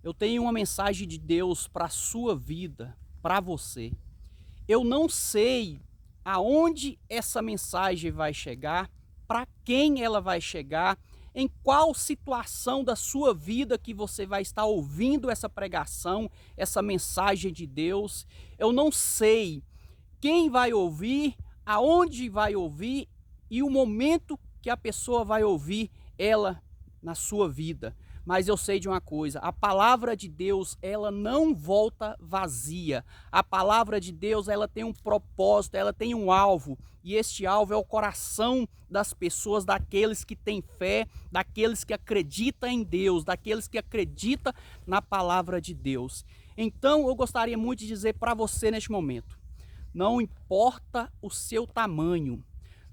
Eu tenho uma mensagem de Deus para a sua vida, para você. Eu não sei aonde essa mensagem vai chegar, para quem ela vai chegar, em qual situação da sua vida que você vai estar ouvindo essa pregação, essa mensagem de Deus. Eu não sei quem vai ouvir, aonde vai ouvir e o momento que a pessoa vai ouvir ela na sua vida. Mas eu sei de uma coisa, a palavra de Deus, ela não volta vazia. A palavra de Deus, ela tem um propósito, ela tem um alvo. E este alvo é o coração das pessoas, daqueles que têm fé, daqueles que acreditam em Deus, daqueles que acreditam na palavra de Deus. Então, eu gostaria muito de dizer para você neste momento, não importa o seu tamanho,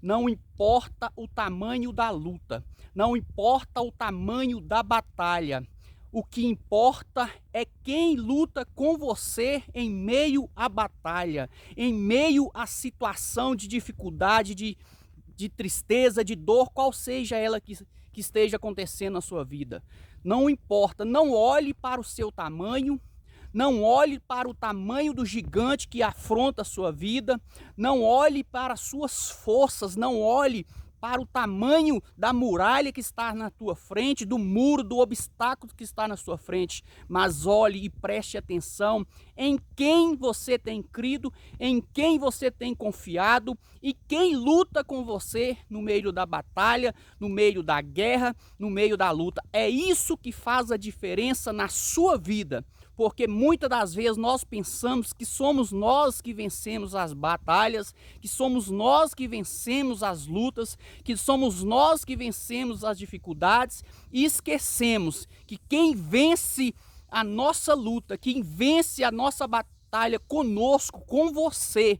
não importa o tamanho da luta, não importa o tamanho da batalha. O que importa é quem luta com você em meio à batalha, em meio à situação de dificuldade, de tristeza, de dor, qual seja ela que esteja acontecendo na sua vida. Não importa, não olhe para o seu tamanho, não olhe para o tamanho do gigante que afronta a sua vida, não olhe para as suas forças, não olhe para o tamanho da muralha que está na tua frente, do muro, do obstáculo que está na sua frente, mas olhe e preste atenção em quem você tem crido, em quem você tem confiado e quem luta com você no meio da batalha, no meio da guerra, no meio da luta. É isso que faz a diferença na sua vida. Porque muitas das vezes nós pensamos que somos nós que vencemos as batalhas, que somos nós que vencemos as lutas, que somos nós que vencemos as dificuldades e esquecemos que quem vence a nossa luta, quem vence a nossa batalha conosco, com você,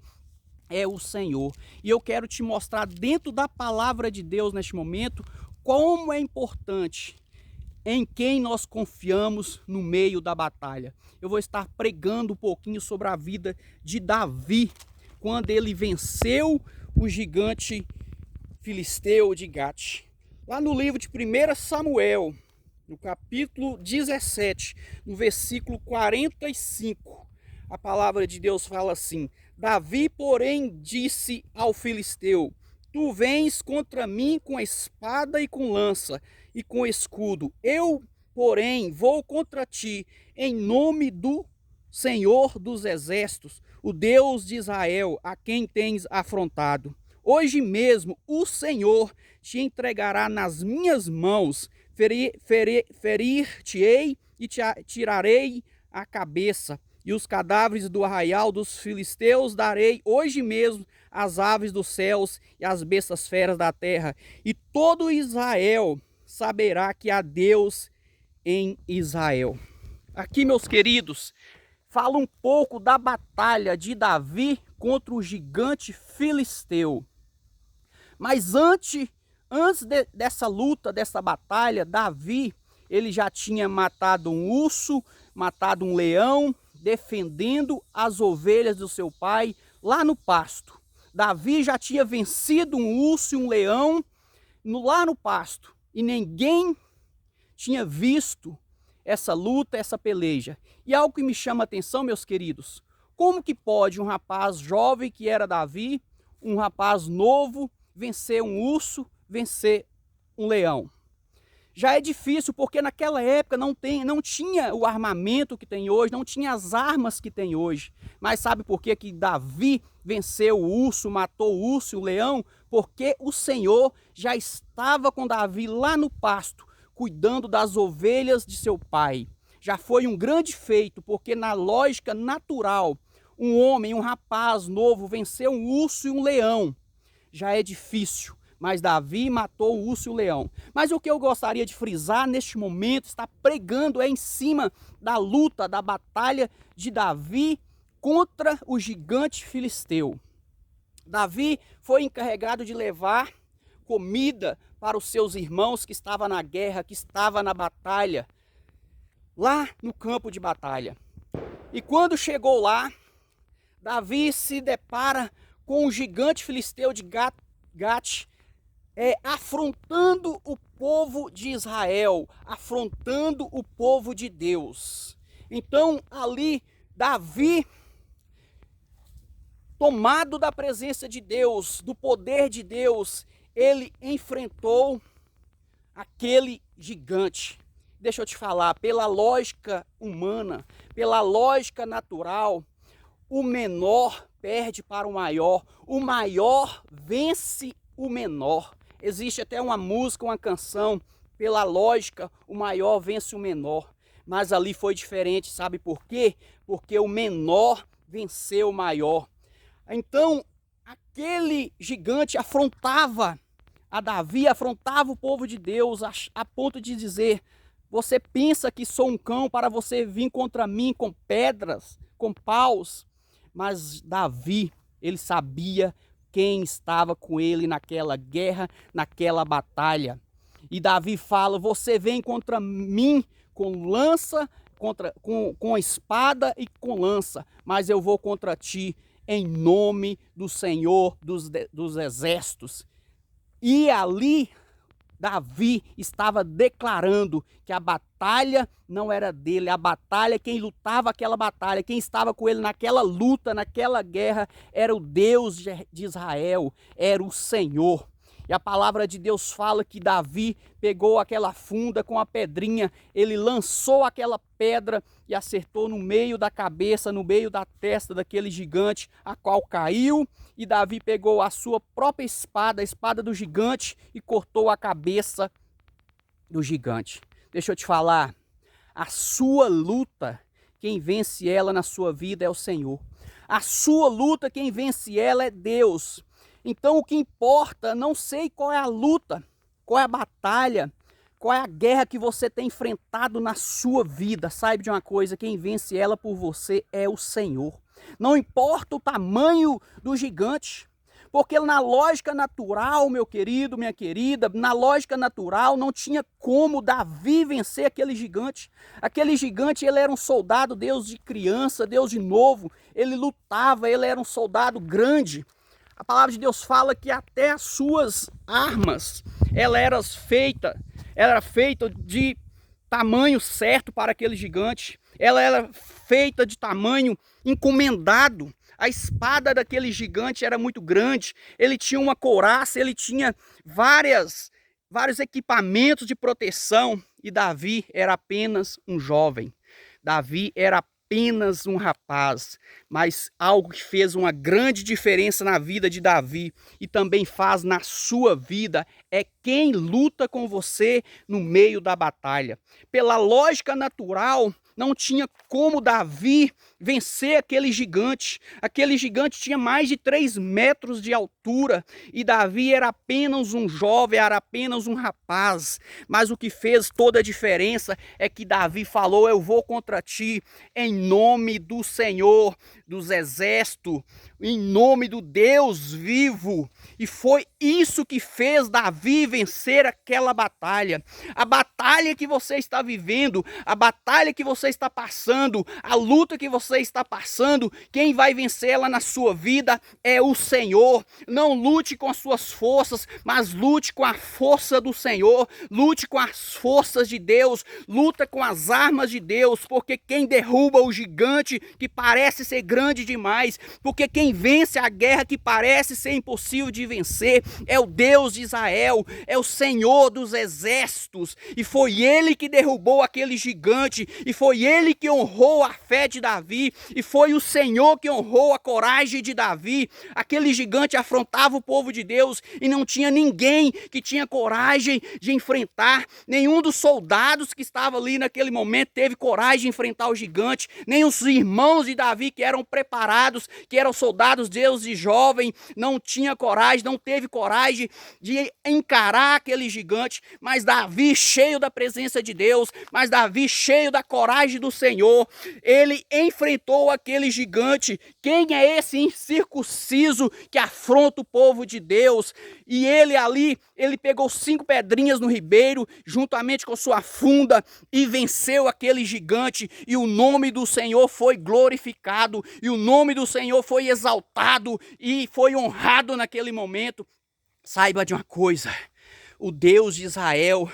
é o Senhor. E eu quero te mostrar dentro da palavra de Deus neste momento como é importante em quem nós confiamos no meio da batalha. Eu vou estar pregando um pouquinho sobre a vida de Davi, quando ele venceu o gigante filisteu de Gate. Lá no livro de 1 Samuel, no capítulo 17, no versículo 45, a palavra de Deus fala assim: Davi, porém, disse ao filisteu: Tu vens contra mim com espada e com lança e com escudo. Eu, porém, vou contra ti em nome do Senhor dos Exércitos, o Deus de Israel, a quem tens afrontado. Hoje mesmo o Senhor te entregará nas minhas mãos, ferir-te-ei e te tirarei a cabeça. E os cadáveres do arraial dos filisteus darei hoje mesmo às aves dos céus e às bestas feras da terra. E todo Israel saberá que há Deus em Israel. Aqui, meus queridos, fala um pouco da batalha de Davi contra o gigante filisteu. Mas antes dessa luta, dessa batalha, Davi, ele já tinha matado um urso, matado um leão, defendendo as ovelhas do seu pai lá no pasto. Davi já tinha vencido um urso e um leão lá no pasto. E ninguém tinha visto essa luta, essa peleja. E algo que me chama a atenção, meus queridos, como que pode um rapaz jovem que era Davi, um rapaz novo, vencer um urso, vencer um leão? Já é difícil porque naquela época não tinha o armamento que tem hoje, não tinha as armas que tem hoje. Mas sabe por que Davi venceu o urso, matou o urso e o leão? Porque o Senhor já estava com Davi lá no pasto, cuidando das ovelhas de seu pai. Já foi um grande feito, porque na lógica natural, um homem, um rapaz novo, vencer um urso e um leão já é difícil. Mas Davi matou o urso e o leão. Mas o que eu gostaria de frisar neste momento, está pregando em cima da luta, da batalha de Davi contra o gigante filisteu. Davi foi encarregado de levar comida para os seus irmãos que estavam na guerra, que estavam na batalha, lá no campo de batalha. E quando chegou lá, Davi se depara com o gigante filisteu de Gate, afrontando o povo de Israel, afrontando o povo de Deus. Então, ali, Davi, tomado da presença de Deus, do poder de Deus, ele enfrentou aquele gigante. Deixa eu te falar, pela lógica humana, pela lógica natural, o menor perde para o maior vence o menor. Existe até uma música, uma canção, pela lógica, o maior vence o menor. Mas ali foi diferente, sabe por quê? Porque o menor venceu o maior. Então, aquele gigante afrontava a Davi, afrontava o povo de Deus, a ponto de dizer: você pensa que sou um cão para você vir contra mim com pedras, com paus? Mas Davi, ele sabia quem estava com ele naquela guerra, naquela batalha. E Davi fala: você vem contra mim com lança, com espada e com lança, mas eu vou contra ti em nome do Senhor dos exércitos. E ali Davi estava declarando que a batalha não era dele, a batalha, quem lutava aquela batalha, quem estava com ele naquela luta, naquela guerra, era o Deus de Israel, era o Senhor. E a palavra de Deus fala que Davi pegou aquela funda com a pedrinha, ele lançou aquela pedra e acertou no meio da cabeça, no meio da testa daquele gigante, a qual caiu. E Davi pegou a sua própria espada, a espada do gigante, e cortou a cabeça do gigante. Deixa eu te falar, a sua luta, quem vence ela na sua vida é o Senhor. A sua luta, quem vence ela é Deus. Então o que importa, não sei qual é a luta, qual é a batalha, qual é a guerra que você tem enfrentado na sua vida. Saiba de uma coisa, quem vence ela por você é o Senhor. Não importa o tamanho do gigante, porque na lógica natural, meu querido, minha querida, na lógica natural não tinha como Davi vencer aquele gigante. Aquele gigante, ele era um soldado, Deus de criança, Deus de novo, ele lutava, ele era um soldado grande. A palavra de Deus fala que até as suas armas, ela era feita de tamanho certo para aquele gigante. Ela era feita de tamanho encomendado. A espada daquele gigante era muito grande. Ele tinha uma couraça, ele tinha vários equipamentos de proteção. E Davi era apenas um jovem. Davi era apenas um rapaz, mas algo que fez uma grande diferença na vida de Davi e também faz na sua vida é quem luta com você no meio da batalha. Pela lógica natural, não tinha como Davi vencer aquele gigante. Aquele gigante tinha mais de 3 metros de altura e Davi era apenas um jovem, era apenas um rapaz. Mas o que fez toda a diferença é que Davi falou: eu vou contra ti em nome do Senhor dos exércitos, em nome do Deus vivo. E foi isso que fez Davi vencer aquela batalha. A batalha que você está vivendo, a batalha que você está passando, a luta que você está passando, quem vai vencê-la na sua vida é o Senhor. Não lute com as suas forças, mas lute com a força do Senhor, lute com as forças de Deus, luta com as armas de Deus, porque quem derruba o gigante que parece ser grande demais, porque quem vence a guerra que parece ser impossível de vencer é o Deus de Israel, é o Senhor dos exércitos. E foi ele que derrubou aquele gigante, e foi ele que honrou a fé de Davi, e foi o Senhor que honrou a coragem de Davi. Aquele gigante afrontava o povo de Deus e não tinha ninguém que tinha coragem de enfrentar. Nenhum dos soldados que estava ali naquele momento teve coragem de enfrentar o gigante, nem os irmãos de Davi que eram preparados, que eram soldados Deus e jovem, não tinha coragem, não teve coragem de encarar aquele gigante. Mas Davi, cheio da presença de Deus, mas Davi, cheio da coragem do Senhor, ele enfrentou aquele gigante. Quem é esse incircunciso que afronta o povo de Deus? E ele ali, ele pegou 5 pedrinhas no ribeiro, juntamente com sua funda, e venceu aquele gigante, e o nome do Senhor foi glorificado, e o nome do Senhor foi exaltado, e foi honrado naquele momento. Saiba de uma coisa, o Deus de Israel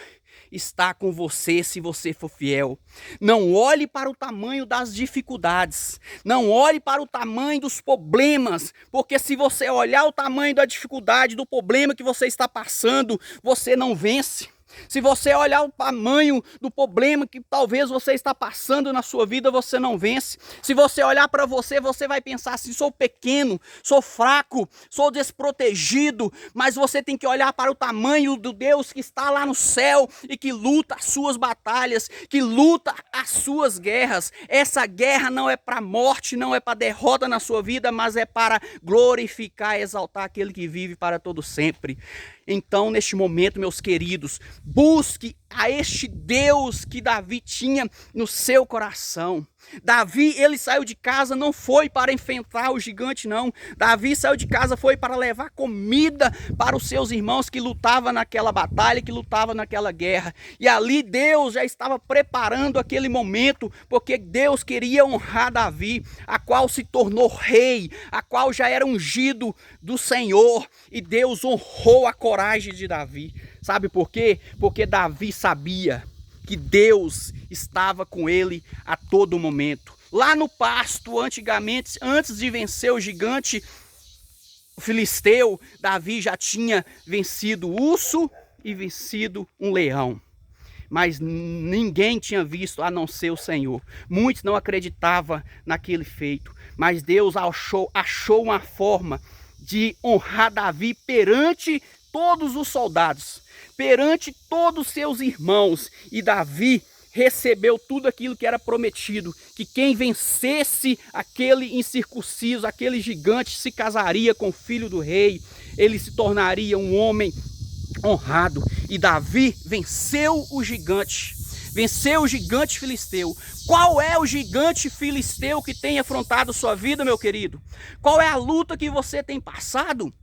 está com você se você for fiel. Não olhe para o tamanho das dificuldades, não olhe para o tamanho dos problemas, porque se você olhar o tamanho da dificuldade, do problema que você está passando, você não vence. Se você olhar o tamanho do problema que talvez você está passando na sua vida, você não vence. Se você olhar para você, você vai pensar assim: sou pequeno, sou fraco, sou desprotegido. Mas você tem que olhar para o tamanho do Deus que está lá no céu e que luta as suas batalhas, que luta as suas guerras. Essa guerra não é para a morte, não é para a derrota na sua vida, mas é para glorificar e exaltar aquele que vive para todo sempre. Então, neste momento, meus queridos, busque a este Deus que Davi tinha no seu coração. Davi, ele saiu de casa, não foi para enfrentar o gigante, não. Davi saiu de casa, foi para levar comida para os seus irmãos que lutavam naquela batalha, que lutavam naquela guerra. E ali Deus já estava preparando aquele momento, porque Deus queria honrar Davi, a qual se tornou rei, a qual já era ungido do Senhor. E Deus honrou a coragem de Davi. Sabe por quê? Porque Davi sabia que Deus estava com ele a todo momento. Lá no pasto, antigamente, antes de vencer o gigante filisteu, Davi já tinha vencido o urso e vencido um leão. Mas ninguém tinha visto a não ser o Senhor. Muitos não acreditavam naquele feito. Mas Deus achou uma forma de honrar Davi perante todos os soldados, perante todos os seus irmãos. E Davi recebeu tudo aquilo que era prometido, que quem vencesse aquele incircunciso, aquele gigante, se casaria com o filho do rei, ele se tornaria um homem honrado. E Davi venceu o gigante filisteu. Qual é o gigante filisteu que tem afrontado sua vida, meu querido? Qual é a luta que você tem passado?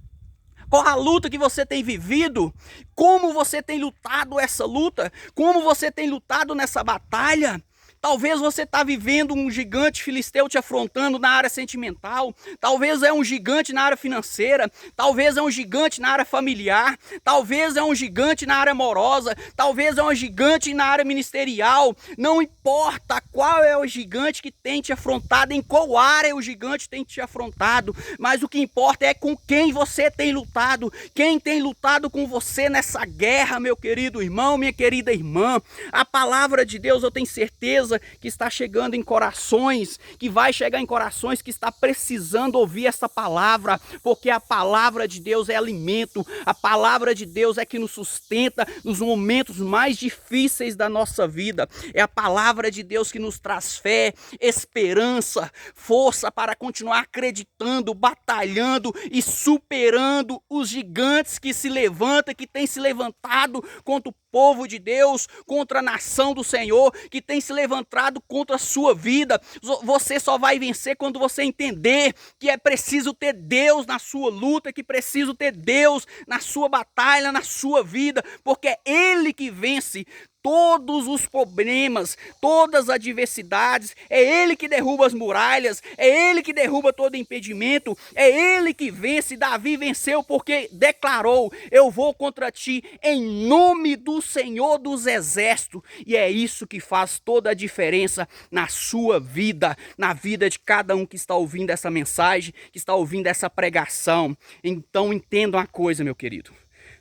Qual a luta que você tem vivido? Como você tem lutado essa luta? Como você tem lutado nessa batalha? Talvez você está vivendo um gigante filisteu te afrontando na área sentimental. Talvez é um gigante na área financeira. Talvez é um gigante na área familiar. Talvez é um gigante na área amorosa. Talvez é um gigante na área ministerial. Não importa qual é o gigante que tem te afrontado, em qual área o gigante tem te afrontado. Mas o que importa é com quem você tem lutado. Quem tem lutado com você nessa guerra, meu querido irmão, minha querida irmã. A palavra de Deus, eu tenho certeza que está chegando em corações, que vai chegar em corações que está precisando ouvir essa palavra, porque a palavra de Deus é alimento, a palavra de Deus é que nos sustenta nos momentos mais difíceis da nossa vida. É a palavra de Deus que nos traz fé, esperança, força para continuar acreditando, batalhando e superando os gigantes que se levantam, que têm se levantado contra o povo de Deus, contra a nação do Senhor, que tem se levantado contra a sua vida. Você só vai vencer quando você entender que é preciso ter Deus na sua luta, que é preciso ter Deus na sua batalha, na sua vida, porque é Ele que vence todos os problemas, todas as adversidades. É Ele que derruba as muralhas, é Ele que derruba todo impedimento, é Ele que vence. Davi venceu porque declarou: eu vou contra ti em nome do Senhor dos Exércitos. E é isso que faz toda a diferença na sua vida, na vida de cada um que está ouvindo essa mensagem, que está ouvindo essa pregação. Então entenda uma coisa, meu querido: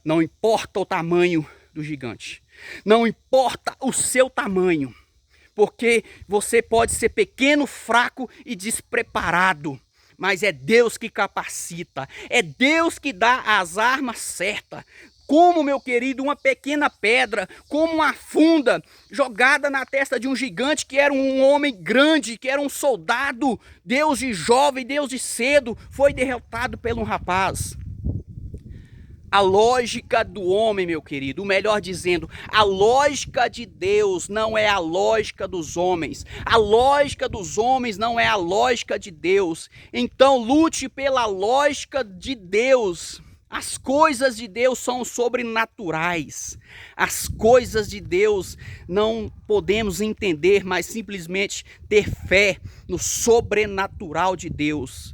não importa o tamanho do gigante, não importa o seu tamanho, porque você pode ser pequeno, fraco e despreparado, mas é Deus que capacita, é Deus que dá as armas certas. Como, meu querido, uma pequena pedra, como uma funda jogada na testa de um gigante que era um homem grande, que era um soldado, Deus de jovem, Deus de cedo, foi derrotado por um rapaz. A lógica do homem, meu querido, ou melhor dizendo, a lógica de Deus não é a lógica dos homens. A lógica dos homens não é a lógica de Deus. Então lute pela lógica de Deus. As coisas de Deus são sobrenaturais. As coisas de Deus não podemos entender, mas simplesmente ter fé no sobrenatural de Deus.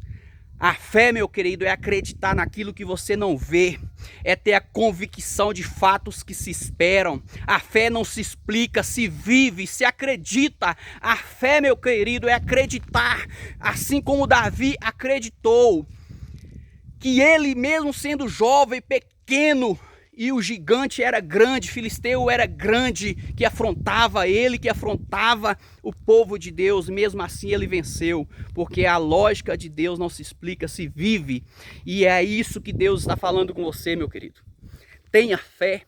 A fé, meu querido, é acreditar naquilo que você não vê, é ter a convicção de fatos que se esperam. A fé não se explica, se vive, se acredita. A fé, meu querido, é acreditar, assim como Davi acreditou, que ele mesmo sendo jovem, pequeno, e o gigante era grande, filisteu era grande, que afrontava ele, que afrontava o povo de Deus, mesmo assim ele venceu, porque a lógica de Deus não se explica, se vive, e é isso que Deus está falando com você, meu querido. Tenha fé.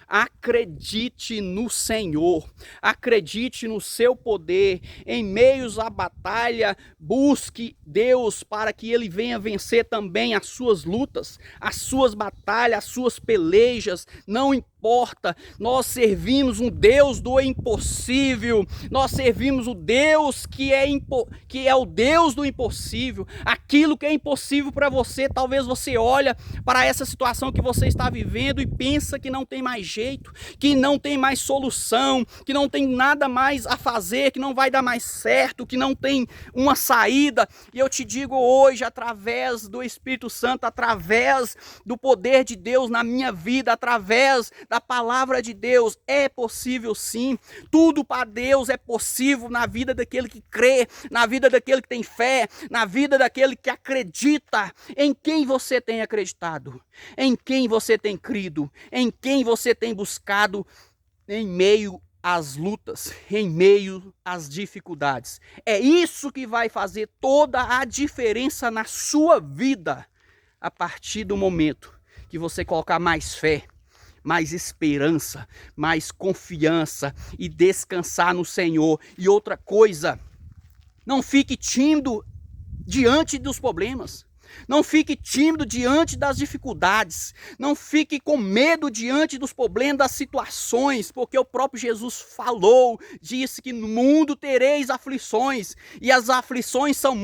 Acredite no Senhor, acredite no seu poder, em meios à batalha, busque Deus para que Ele venha vencer também as suas lutas, as suas batalhas, as suas pelejas, não importa, nós servimos um Deus do impossível, nós servimos o Deus que é o Deus do impossível. Aquilo que é impossível para você, talvez você olha para essa situação que você está vivendo e pensa que não tem mais jeito, que não tem mais solução, que não tem nada mais a fazer, que não vai dar mais certo, que não tem uma saída. E eu te digo hoje, através do Espírito Santo, através do poder de Deus na minha vida, através da palavra de Deus, é possível sim. Tudo para Deus é possível na vida daquele que crê, na vida daquele que tem fé, na vida daquele que acredita. Em quem você tem acreditado? Em quem você tem crido? Em quem você tem buscado em meio às lutas, em meio às dificuldades? É isso que vai fazer toda a diferença na sua vida, a partir do momento que você colocar mais fé, mais esperança, mais confiança e descansar no Senhor. E outra coisa, não fique tímido diante dos problemas. Não fique tímido diante das dificuldades. Não fique com medo diante dos problemas, das situações, porque o próprio Jesus falou, disse que no mundo tereis aflições, e as aflições são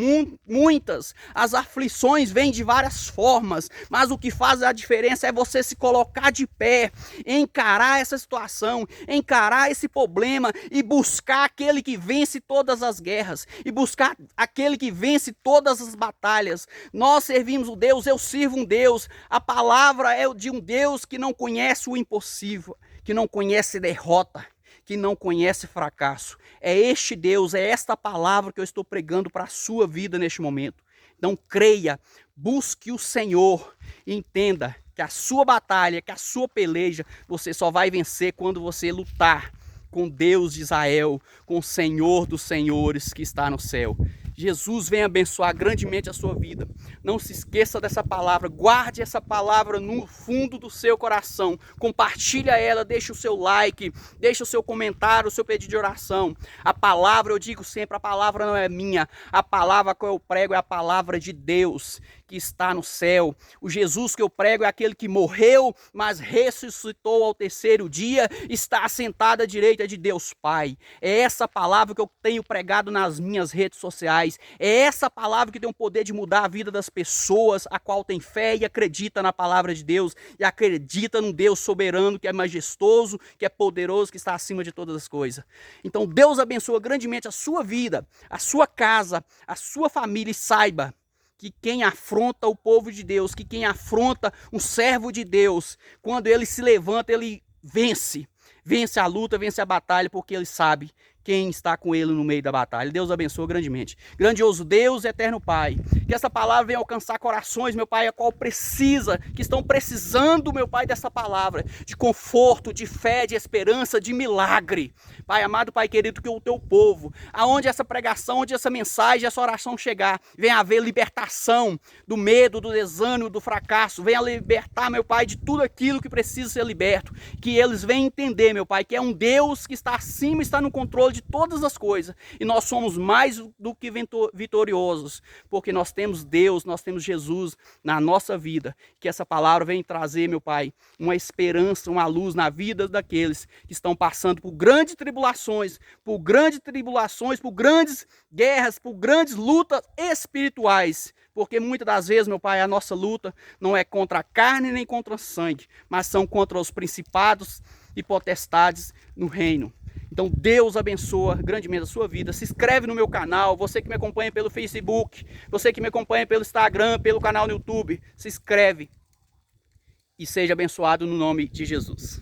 muitas. As aflições vêm de várias formas, mas o que faz a diferença é você se colocar de pé, encarar essa situação, encarar esse problema e buscar aquele que vence todas as guerras, e buscar aquele que vence todas as batalhas. Nós servimos um Deus, eu sirvo um Deus, a palavra é de um Deus que não conhece o impossível, que não conhece derrota, que não conhece fracasso. É este Deus, é esta palavra que eu estou pregando para a sua vida neste momento. Então creia, busque o Senhor e entenda que a sua batalha, que a sua peleja, você só vai vencer quando você lutar com Deus de Israel, com o Senhor dos senhores que está no céu. Jesus vem abençoar grandemente a sua vida. Não se esqueça dessa palavra, guarde essa palavra no fundo do seu coração. Compartilha ela, deixa o seu like, deixa o seu comentário, o seu pedido de oração. A palavra, eu digo sempre, a palavra não é minha. A palavra que eu prego é a palavra de Deus que está no céu. O Jesus que eu prego é aquele que morreu, mas ressuscitou ao terceiro dia, está assentado à direita de Deus Pai. É essa palavra que eu tenho pregado nas minhas redes sociais. É essa palavra que tem o poder de mudar a vida das pessoas, a qual tem fé e acredita na palavra de Deus, e acredita num Deus soberano, que é majestoso, que é poderoso, que está acima de todas as coisas. Então Deus abençoa grandemente a sua vida, a sua casa, a sua família, e saiba que quem afronta o povo de Deus, que quem afronta um servo de Deus, quando ele se levanta, ele vence. Vence a luta, vence a batalha, porque ele sabe quem está com ele no meio da batalha. Deus abençoe grandemente. Grandioso Deus, eterno Pai, que essa palavra venha alcançar corações, meu Pai, a qual precisa, que estão precisando, meu Pai, dessa palavra, de conforto, de fé, de esperança, de milagre. Pai amado, Pai querido, que o teu povo, aonde essa pregação, onde essa mensagem, essa oração chegar, venha haver libertação do medo, do desânimo, do fracasso, venha libertar, meu Pai, de tudo aquilo que precisa ser liberto, que eles venham entender, meu Pai, que é um Deus que está acima, está no controle de todas as coisas, e nós somos mais do que vitoriosos, porque nós temos Deus, nós temos Jesus na nossa vida. Que essa palavra venha trazer, meu Pai, uma esperança, uma luz na vida daqueles que estão passando por grandes tribulações, por grandes guerras, por grandes lutas espirituais, porque muitas das vezes, meu Pai, a nossa luta não é contra a carne nem contra o sangue, mas são contra os principados e potestades no reino. Então Então Deus abençoa grandemente a sua vida. Se inscreve no meu canal, você que me acompanha pelo Facebook, você que me acompanha pelo Instagram, pelo canal no YouTube, se inscreve e seja abençoado no nome de Jesus.